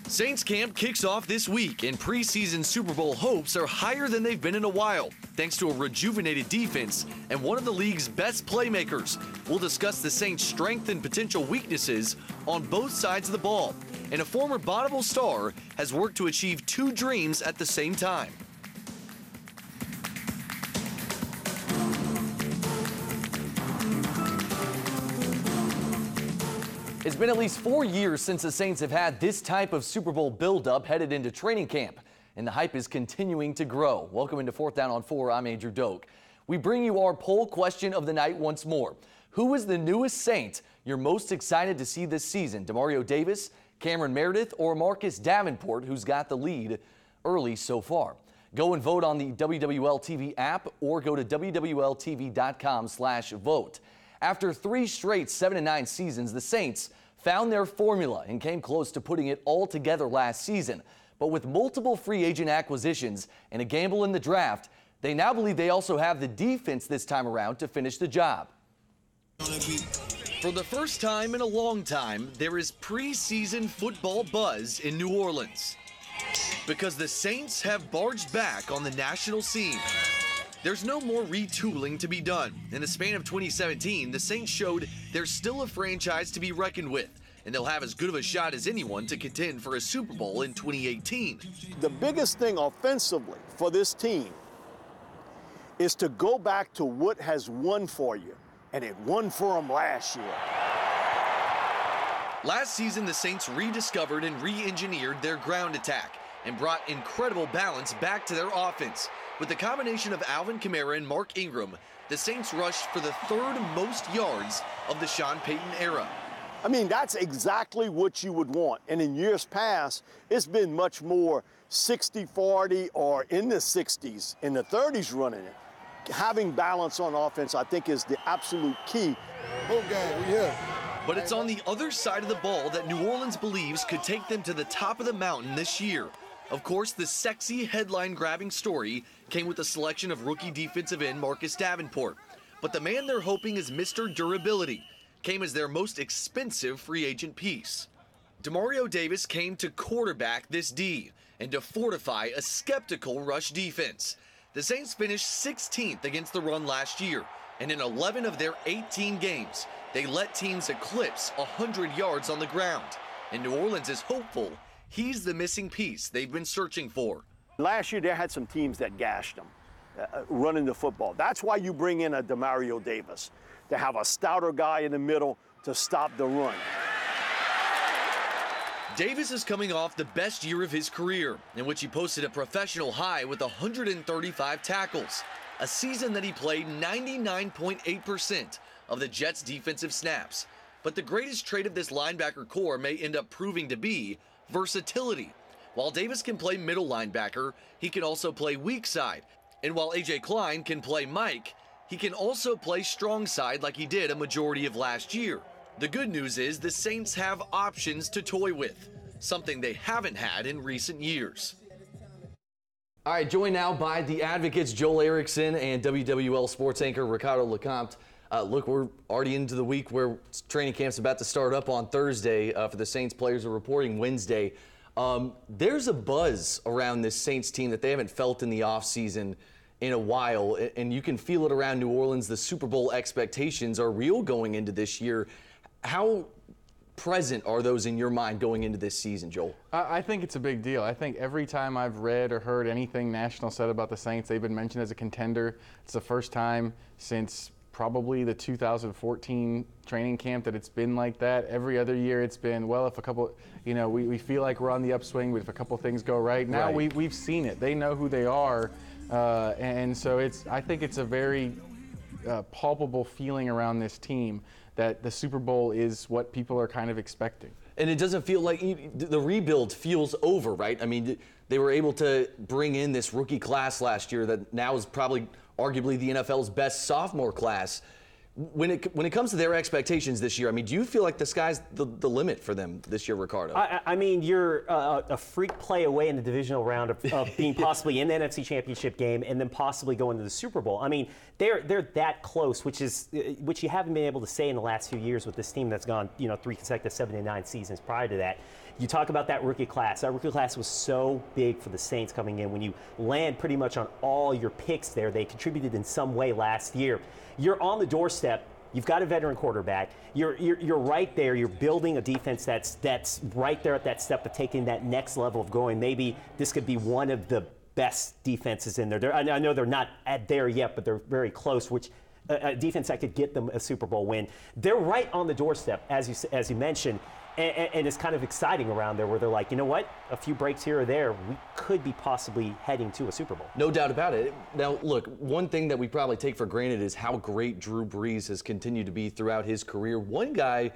Saints camp kicks off this week, and preseason Super Bowl hopes are higher than they've been in a while, thanks to a rejuvenated defense and one of the league's best playmakers. We'll discuss the Saints' strength and potential weaknesses on both sides of the ball. And a former Bonneville star has worked to achieve two dreams at the same time. It's been at least 4 years since the Saints have had this type of Super Bowl buildup headed into training camp, and the hype is continuing to grow. Welcome into 4th Down on 4. I'm Andrew Doak. We bring you our poll question of the night once more. Who is the newest Saint you're most excited to see this season? Demario Davis, Cameron Meredith, or Marcus Davenport, who's got the lead early so far? Go and vote on the WWL TV app or go to WWLTV.com/vote. After 3 straight 7-9 seasons, the Saints found their formula and came close to putting it all together last season. But with multiple free agent acquisitions and a gamble in the draft, they now believe they also have the defense this time around to finish the job. For the first time in a long time, there is preseason football buzz in New Orleans because the Saints have barged back on the national scene. There's no more retooling to be done. In the span of 2017, the Saints showed they're still a franchise to be reckoned with, and they'll have as good of a shot as anyone to contend for a Super Bowl in 2018. The biggest thing offensively for this team is to go back to what has won for you, and it won for them last year. Last season, the Saints rediscovered and re-engineered their ground attack and brought incredible balance back to their offense. With the combination of Alvin Kamara and Mark Ingram, the Saints rushed for the 3rd most yards of the Sean Payton era. I mean, that's exactly what you would want. And in years past, it's been much more 60-40 or in the 60s, in the 30s running it. Having balance on offense, I think, is the absolute key. Okay, we here. But it's on the other side of the ball that New Orleans believes could take them to the top of the mountain this year. Of course, the sexy headline-grabbing story came with the selection of rookie defensive end Marcus Davenport. But the man they're hoping is Mr. Durability came as their most expensive free agent piece. Demario Davis came to quarterback this D and to fortify a skeptical rush defense. The Saints finished 16th against the run last year, and in 11 of their 18 games, they let teams eclipse 100 yards on the ground. And New Orleans is hopeful he's the missing piece they've been searching for. Last year, they had some teams that gashed them running the football. That's why you bring in a Demario Davis, to have a stouter guy in the middle to stop the run. Davis is coming off the best year of his career, in which he posted a professional high with 135 tackles, a season that he played 99.8% of the Jets' defensive snaps. But the greatest trait of this linebacker core may end up proving to be versatility. While Davis can play middle linebacker, he can also play weak side. And while A.J. Klein can play Mike, he can also play strong side like he did a majority of last year. The good news is the Saints have options to toy with, something they haven't had in recent years. All right, joined now by the Advocates' Joel Erickson and WWL sports anchor Ricardo LeCompte. Look, we're already into the week where training camp's about to start up on Thursday for the Saints. Players are reporting Wednesday. There's a buzz around this Saints team that they haven't felt in the offseason in a while, and you can feel it around New Orleans. The Super Bowl expectations are real going into this year. How present are those in your mind going into this season, Joel? I think it's a big deal. I think every time I've read or heard anything national said about the Saints, they've been mentioned as a contender. It's the first time since probably the 2014 training camp that it's been like that. Every other year it's been, well, if a couple, we feel like we're on the upswing, but if a couple things go right, now we've seen it. They know who they are, and so I think it's a very palpable feeling around this team that the Super Bowl is what people are kind of expecting. And it doesn't feel like the rebuild feels over, right? I mean, they were able to bring in this rookie class last year that now is probably arguably the NFL's best sophomore class. When it comes to their expectations this year, I mean, do you feel like the sky's the limit for them this year, Ricardo? I mean, you're a freak play away in the divisional round of being possibly in the NFC Championship game and then possibly going to the Super Bowl. I mean, they're that close, which you haven't been able to say in the last few years with this team that's gone, 3 consecutive 7-9 seasons prior to that. You talk about that rookie class. That rookie class was so big for the Saints coming in. When you land pretty much on all your picks there, they contributed in some way last year. You're on the doorstep. You've got a veteran quarterback. You're right there. You're building a defense that's right there at that step of taking that next level of going. Maybe this could be one of the best defenses in there. I know they're not at there yet, but they're very close, which a defense that could get them a Super Bowl win. They're right on the doorstep, as you mentioned, and it's kind of exciting around there where they're like, you know what, a few breaks here or there, we could be possibly heading to a Super Bowl. No doubt about it. Now, look, one thing that we probably take for granted is how great Drew Brees has continued to be throughout his career. One guy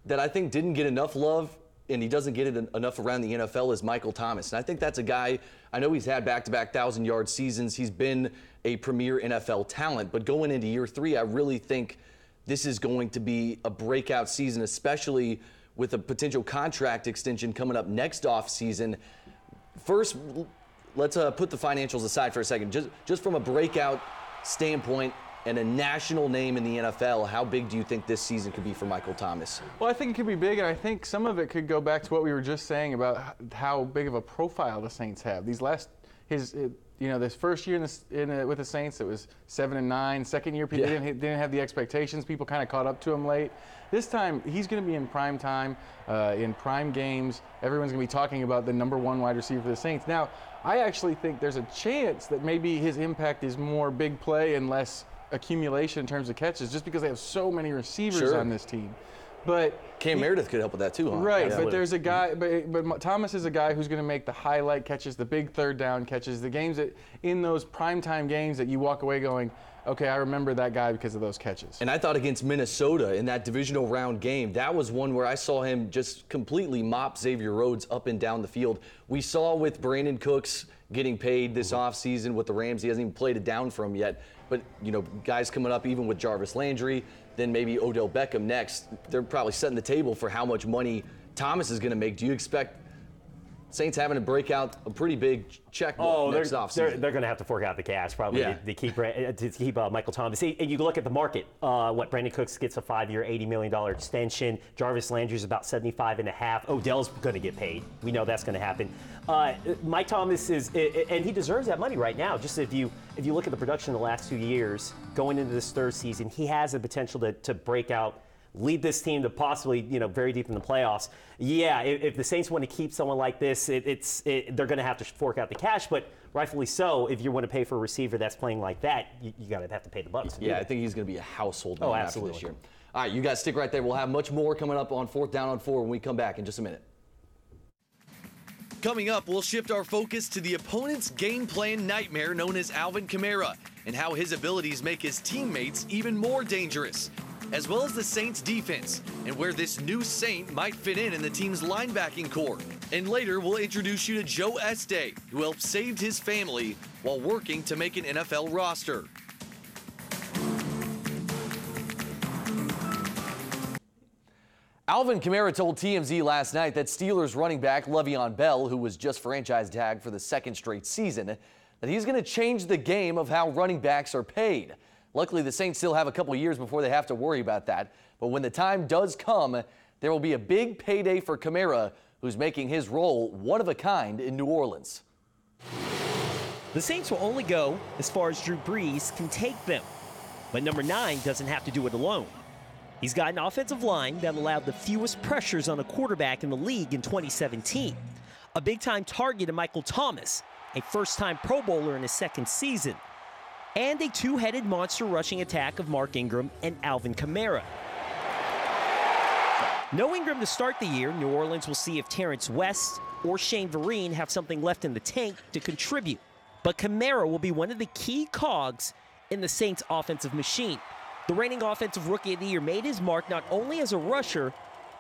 that I think didn't get enough love, and he doesn't get it enough around the NFL, is Michael Thomas. And I think that's a guy, I know he's had back-to-back 1,000-yard seasons. He's been a premier NFL talent. But going into year 3, I really think this is going to be a breakout season, especially with a potential contract extension coming up next offseason. First, let's put the financials aside for a second. Just from a breakout standpoint and a national name in the NFL, how big do you think this season could be for Michael Thomas? Well, I think it could be big, and I think some of it could go back to what we were just saying about how big of a profile the Saints have. This first year with the Saints, it was 7-9. Second year, people didn't have the expectations. People kind of caught up to him late. This time, he's going to be in prime time, in prime games. Everyone's going to be talking about the number 1 wide receiver for the Saints. Now, I actually think there's a chance that maybe his impact is more big play and less accumulation in terms of catches, just because they have so many receivers on this team. But Cam Meredith could help with that too, huh? Right, but there's a guy, but Thomas is a guy who's going to make the highlight catches, the big third down catches, the games that in those primetime games that you walk away going, okay, I remember that guy because of those catches. And I thought against Minnesota in that divisional round game, that was one where I saw him just completely mop Xavier Rhodes up and down the field. We saw with Brandon Cooks getting paid this offseason with the Rams. He hasn't even played it down for him yet. But, guys coming up even with Jarvis Landry, then maybe Odell Beckham next, they're probably setting the table for how much money Thomas is going to make. Do you expect Saints having to break out a pretty big checkbook next offseason? They're going to have to fork out the cash probably to keep Michael Thomas. And you look at the market. Brandon Cooks gets a 5-year, $80 million extension. Jarvis Landry's about $75.5. Odell's going to get paid. We know that's going to happen. Mike Thomas is, and he deserves that money right now. Just if you look at the production in the last 2 years, going into this third season, he has the potential to break out, lead this team to possibly, very deep in the playoffs. Yeah, if the Saints want to keep someone like this, they're going to have to fork out the cash, but rightfully so. If you want to pay for a receiver that's playing like that, you have to pay the bucks. Yeah, I think he's going to be a household name after this year. All right, you guys stick right there. We'll have much more coming up on 4th Down on 4 when we come back in just a minute. Coming up, we'll shift our focus to the opponent's game plan nightmare known as Alvin Kamara and how his abilities make his teammates even more dangerous, as well as the Saints' defense and where this new Saint might fit in the team's linebacking core. And later, we'll introduce you to Joe Este, who helped save his family while working to make an NFL roster. Alvin Kamara told TMZ last night that Steelers running back Le'Veon Bell, who was just franchise tagged for the 2nd straight season, that he's going to change the game of how running backs are paid. Luckily, the Saints still have a couple years before they have to worry about that. But when the time does come, there will be a big payday for Kamara, who's making his role one of a kind in New Orleans. The Saints will only go as far as Drew Brees can take them. But number 9 doesn't have to do it alone. He's got an offensive line that allowed the fewest pressures on a quarterback in the league in 2017. A big-time target of Michael Thomas, a first-time Pro Bowler in his 2nd season. And a two-headed monster rushing attack of Mark Ingram and Alvin Kamara. No Ingram to start the year, New Orleans will see if Terrence West or Shane Vereen have something left in the tank to contribute. But Kamara will be one of the key cogs in the Saints' offensive machine. The reigning Offensive Rookie of the Year made his mark not only as a rusher,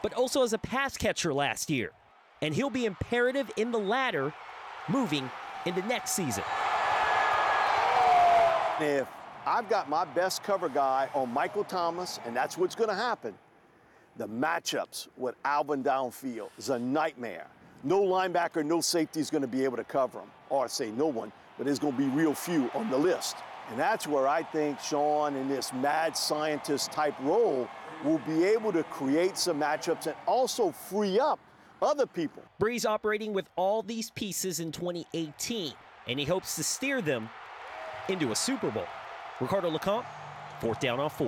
but also as a pass catcher last year. And he'll be imperative in the latter moving into next season. If I've got my best cover guy on Michael Thomas, and that's what's going to happen, the matchups with Alvin downfield is a nightmare. No linebacker, no safety is going to be able to cover him, or say no one, but there's going to be real few on the list. And that's where I think Sean, in this mad scientist type role, will be able to create some matchups and also free up other people. Brees operating with all these pieces in 2018, and he hopes to steer them into a Super Bowl. Ricardo LeCompte, 4th down on 4.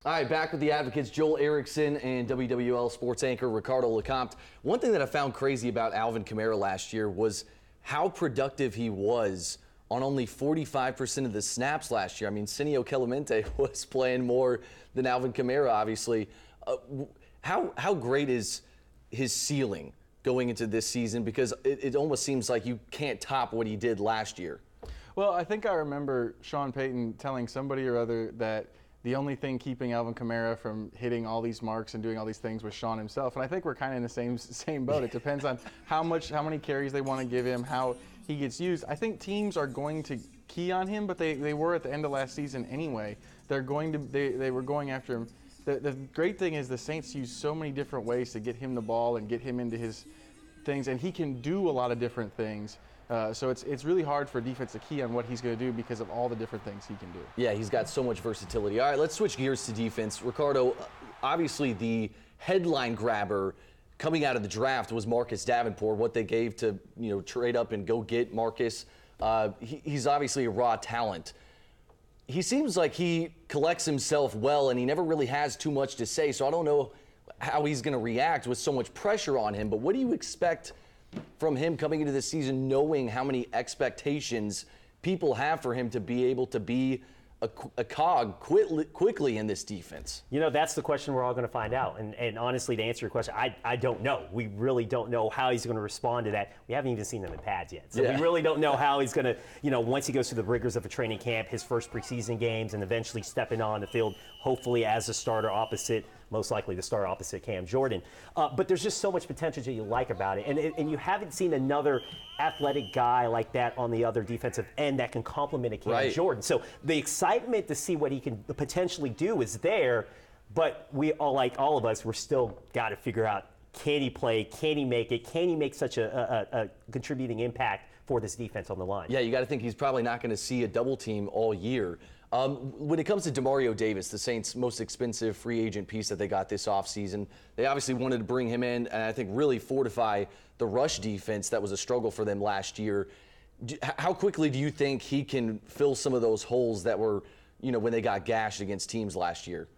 All right, back with the Advocates, Joel Erickson and WWL sports anchor Ricardo LeCompte. One thing that I found crazy about Alvin Kamara last year was how productive he was on only 45% of the snaps last year. I mean, Senio Clemente was playing more than Alvin Kamara, obviously. How great is his ceiling going into this season? Because it almost seems like you can't top what he did last year. Well, I think I remember Sean Payton telling somebody or other that the only thing keeping Alvin Kamara from hitting all these marks and doing all these things was Sean himself. And I think we're kind of in the same boat. It depends on how many carries they want to give him, how he gets used. I think teams are going to key on him, but they were at the end of last season anyway. They were going after him. The great thing is the Saints use so many different ways to get him the ball and get him into his things, and he can do a lot of different things. So it's really hard for defense to key on what he's going to do because of all the different things he can do. Yeah, he's got so much versatility. All right, let's switch gears to defense. Ricardo, obviously the headline grabber coming out of the draft was Marcus Davenport, what they gave to trade up and go get Marcus. He's obviously a raw talent. He seems like he collects himself well, and he never really has too much to say, so I don't know how he's going to react with so much pressure on him. But what do you expect from him coming into this season, knowing how many expectations people have for him to be able to be a cog quickly in this defense? That's the question we're all going to find out. And honestly, to answer your question, I don't know. We really don't know how he's going to respond to that. We haven't even seen him in pads yet. So we really don't know how he's going to, once he goes through the rigors of a training camp, his first preseason games, and eventually stepping on the field, hopefully as a starter opposite, most likely the starter opposite Cam Jordan. But there's just so much potential that you like about it. And you haven't seen another athletic guy like that on the other defensive end that can complement a Cam Jordan. So the excitement to see what he can potentially do is there, but we all, like all of us, we're still got to figure out, can he play, can he make it, can he make such a contributing impact for this defense on the line? Yeah, you got to think he's probably not going to see a double team all year. When it comes to Demario Davis, the Saints' most expensive free agent piece that they got this offseason, they obviously wanted to bring him in and I think really fortify the rush defense that was a struggle for them last year. How quickly do you think he can fill some of those holes that were, when they got gashed against teams last year?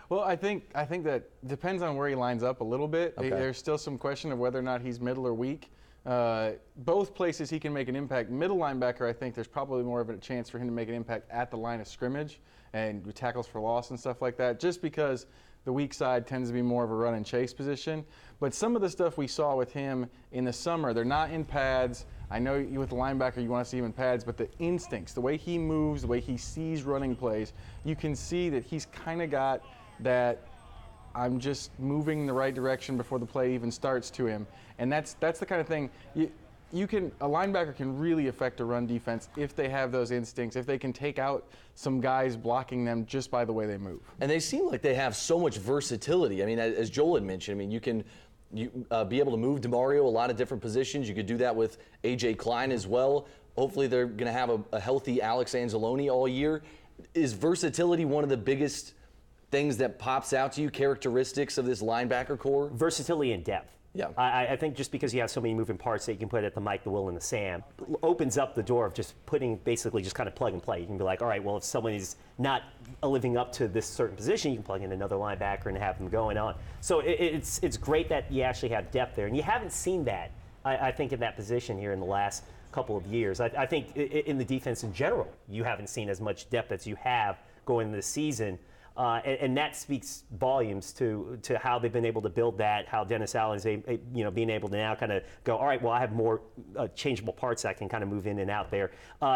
Well, I think that depends on where he lines up a little bit. Okay. There's still some question of whether or not he's middle or weak. Both places he can make an impact. Middle linebacker, I think there's probably more of a chance for him to make an impact at the line of scrimmage and with tackles for loss and stuff like that, just because the weak side tends to be more of a run and chase position. But some of the stuff we saw with him in the summer, they're not in pads. I know with the linebacker you want to see him in pads, but the instincts, the way he moves, the way he sees running plays, you can see that he's kind of got that I'm just moving in the right direction before the play even starts to him. And that's the kind of thing a linebacker can really affect a run defense if they have those instincts, if they can take out some guys blocking them just by the way they move. And they seem like they have so much versatility. I mean, as Joel had mentioned, you can be able to move Demario a lot of different positions. You could do that with A.J. Klein as well. Hopefully they're going to have a healthy Alex Anzalone all year. Is versatility one of the biggest things that pops out to you, characteristics of this linebacker core? Versatility and depth. Yeah. I think just because you have so many moving parts that you can put at the Mike, the Will, and the Sam, opens up the door of just basically just kind of plug and play. You can be like, all right, well, if someone is not living up to this certain position, you can plug in another linebacker and have them going on. So it's great that you actually have depth there. And you haven't seen that, I think, in that position here in the last couple of years. I think in the defense in general, you haven't seen as much depth as you have going into the season. And that speaks volumes to how they've been able to build that, how Dennis Allen is being able to now kind of go, all right, well, I have more changeable parts that can kind of move in and out there.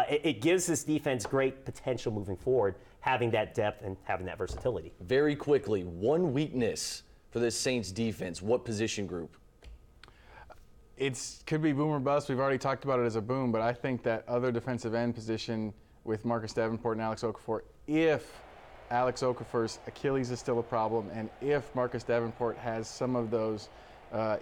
It gives this defense great potential moving forward, having that depth and having that versatility. Very quickly, one weakness for this Saints defense, what position group? It could be boom or bust. We've already talked about it as a boom, but I think that other defensive end position with Marcus Davenport and Alex Okafor, if Alex Okafor's Achilles is still a problem, and if Marcus Davenport has some of those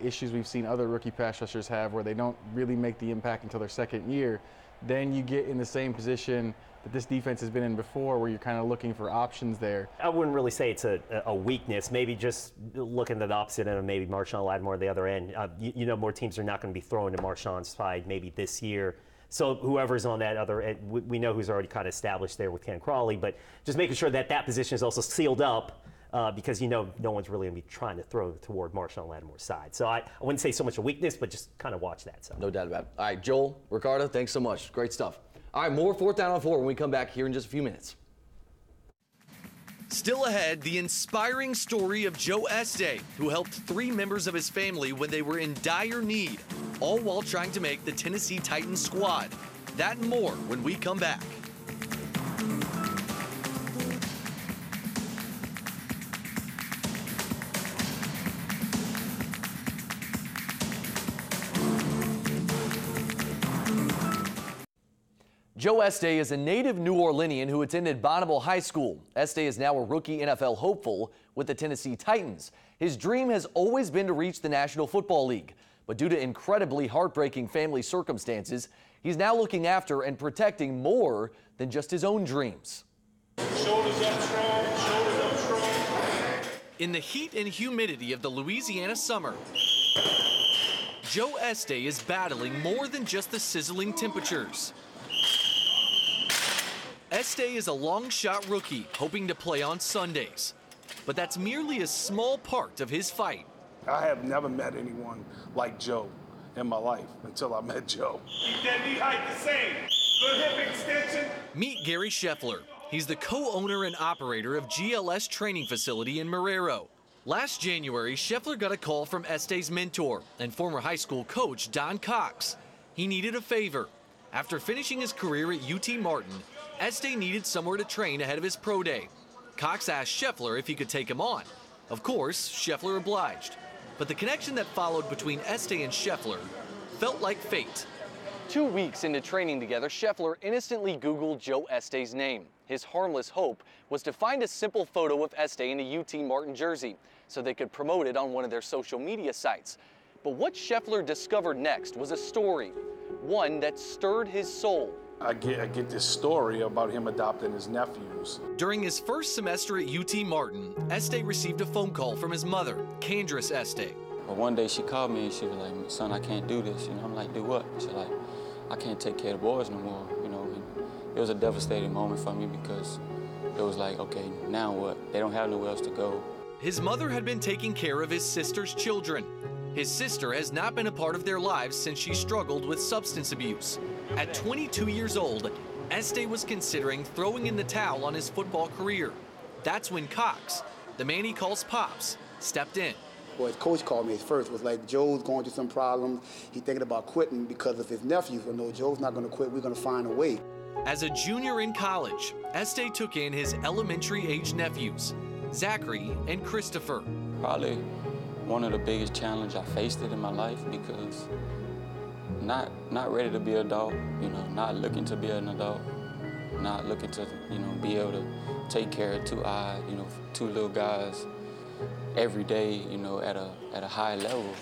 issues we've seen other rookie pass rushers have where they don't really make the impact until their second year, then you get in the same position that this defense has been in before, where you're kind of looking for options there. I wouldn't really say it's a weakness. Maybe just looking at the opposite end of maybe Marshawn Lattimore the other end. You know, more teams are not going to be throwing to Marshawn's side maybe this year. So whoever's on that other end, we know who's already kind of established there with Ken Crawley, but just making sure that that position is also sealed up because you know no one's really going to be trying to throw toward Marshawn Lattimore's side. So I wouldn't say so much a weakness, but just kind of watch that. So. No doubt about it. All right, Joel, Ricardo, thanks so much. Great stuff. All right, more 4th Down on 4 when we come back here in just a few minutes. Still ahead, the inspiring story of Joe Este, who helped 3 members of his family when they were in dire need, all while trying to make the Tennessee Titans squad. That and more when we come back. Joe Este is a native New Orleanian who attended Bonneville High School. Este is now a rookie NFL hopeful with the Tennessee Titans. His dream has always been to reach the National Football League, but due to incredibly heartbreaking family circumstances, he's now looking after and protecting more than just his own dreams. Shoulders up strong, shoulders up strong. In the heat and humidity of the Louisiana summer, Joe Este is battling more than just the sizzling temperatures. Este is a long-shot rookie hoping to play on Sundays, but that's merely a small part of his fight. I have never met anyone like Joe in my life until I met Joe. Keep that knee height the same. Good hip extension. Meet Gary Scheffler. He's the co-owner and operator of GLS Training Facility in Marrero. Last January, Scheffler got a call from Este's mentor and former high school coach Don Cox. He needed a favor. After finishing his career at UT Martin, Este needed somewhere to train ahead of his pro day. Cox asked Scheffler if he could take him on. Of course, Scheffler obliged. But the connection that followed between Este and Scheffler felt like fate. 2 weeks into training together, Scheffler innocently Googled Joe Este's name. His harmless hope was to find a simple photo of Este in a UT Martin jersey so they could promote it on one of their social media sites. But what Scheffler discovered next was a story, one that stirred his soul. I get this story about him adopting his nephews. During his first semester at UT Martin, Este received a phone call from his mother, Candace Este. But one day she called me and she was like, son, I can't do this. You know, I'm like, do what? She's like, I can't take care of the boys no more. You know, and it was a devastating moment for me because it was like, okay, now what? They don't have nowhere else to go. His mother had been taking care of his sister's children. His sister has not been a part of their lives since she struggled with substance abuse. At 22 years old, Este was considering throwing in the towel on his football career. That's when Cox, the man he calls Pops, stepped in. Well, his coach called me at first, was like, Joe's going through some problems. He's thinking about quitting because of his nephews. Well, no, Joe's not going to quit. We're going to find a way. As a junior in college, Este took in his elementary-age nephews, Zachary and Christopher. Probably one of the biggest challenges I faced in my life because not ready to be an adult, you know, not looking to be an adult, not looking to, you know, be able to take care of 2 little guys every day, you know, at a high level.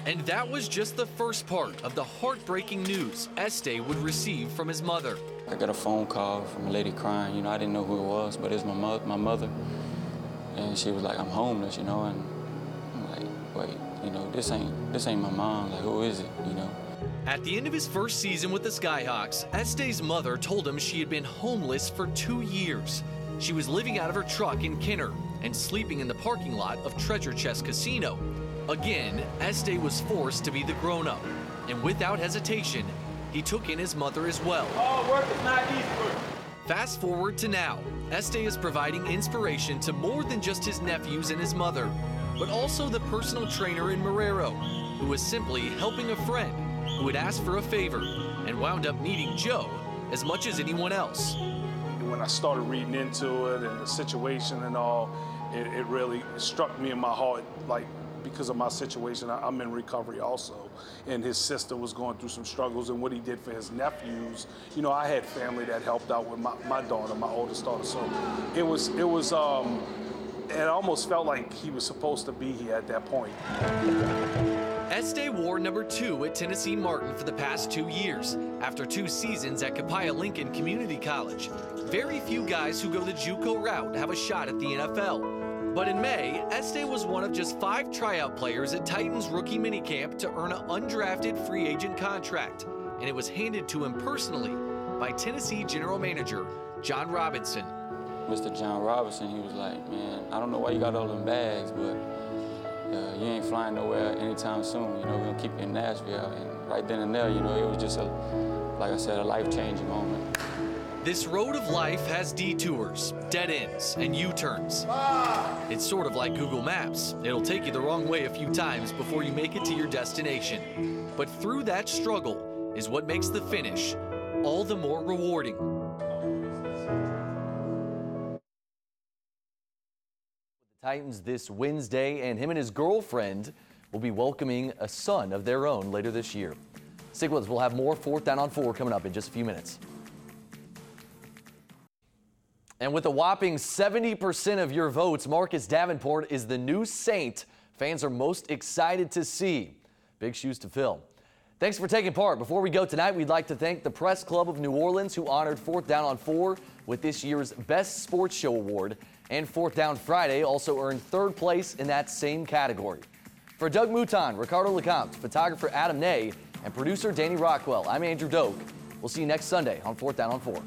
And that was just the first part of the heartbreaking news Este would receive from his mother. I got a phone call from a lady crying, you know, I didn't know who it was, but it was my mother. And she was like, I'm homeless, you know, and I'm like, wait, you know, this ain't my mom, like, who is it, you know? At the end of his first season with the Skyhawks, Este's mother told him she had been homeless for 2 years. She was living out of her truck in Kenner and sleeping in the parking lot of Treasure Chest Casino. Again, Este was forced to be the grown-up, and without hesitation, he took in his mother as well. All work is not easy work. Fast forward to now, Este is providing inspiration to more than just his nephews and his mother, but also the personal trainer in Marrero, who was simply helping a friend who had asked for a favor and wound up needing Joe as much as anyone else. When I started reading into it and the situation and all, it really struck me in my heart, like, because of my situation, I'm in recovery also. And his sister was going through some struggles, and what he did for his nephews. You know, I had family that helped out with my daughter, my oldest daughter. So it was it almost felt like he was supposed to be here at that point. Este wore number 2 at Tennessee Martin for the past 2 years, after 2 seasons at Copiah Lincoln Community College. Very few guys who go the JUCO route have a shot at the NFL. But in May, Este was one of just 5 tryout players at Titans rookie minicamp to earn an undrafted free agent contract, and it was handed to him personally by Tennessee general manager John Robinson. Mr. John Robinson, he was like, man, I don't know why you got all them bags, but you ain't flying nowhere anytime soon. You know, we're gonna keep you in Nashville. And right then and there, you know, it was just like I said, a life-changing moment. This road of life has detours, dead ends, and U-turns. It's sort of like Google Maps. It'll take you the wrong way a few times before you make it to your destination. But through that struggle is what makes the finish all the more rewarding. Titans this Wednesday, and him and his girlfriend will be welcoming a son of their own later this year. Stick with us. We'll have more 4th Down on 4 coming up in just a few minutes. And with a whopping 70% of your votes, Marcus Davenport is the new Saint fans are most excited to see. Big shoes to fill. Thanks for taking part. Before we go tonight, we'd like to thank the Press Club of New Orleans, who honored 4th Down on 4 with this year's Best Sports Show Award. And 4th Down Friday also earned 3rd place in that same category. For Doug Mouton, Ricardo Lecomte, photographer Adam Ney, and producer Danny Rockwell, I'm Andrew Doak. We'll see you next Sunday on 4th Down on 4.